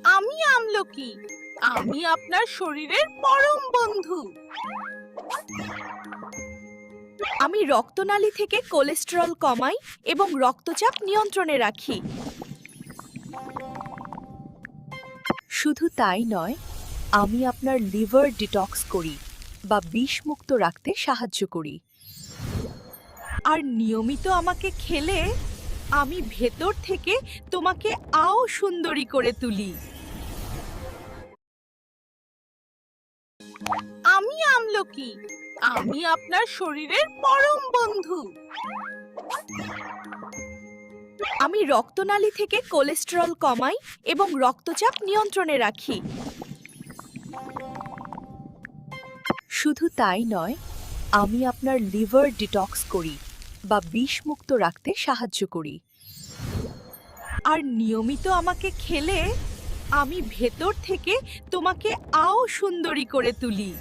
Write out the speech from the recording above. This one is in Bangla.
আমি আমলকি। আমি আপনার শরীরের পরম বন্ধু। আমি রক্তনালী থেকে কোলেস্টেরল কমাই এবং রক্তচাপ নিয়ন্ত্রণে রাখি। শুধু তাই নয়, আমি আপনার লিভার ডিটক্স করি বা বিষমুক্ত রাখতে সাহায্য করি। আর নিয়মিত আমাকে খেলে আমি ভেতর থেকে তোমাকে আও সুন্দরী করে তুলি। আমি আমলকি। আমি আপনার শরীরের পরম বন্ধু। আমি রক্তনালী থেকে কোলেস্টেরল কমাই এবং রক্তচাপ নিয়ন্ত্রণে রাখি। শুধু তাই নয়, আমি আপনার লিভার ডিটক্স করি বা বিষমুক্ত রাখতে সাহায্য করি। আর নিয়মিত আমাকে খেলে আমি ভেতর থেকে তোমাকে আও সুন্দরী করে তুলি।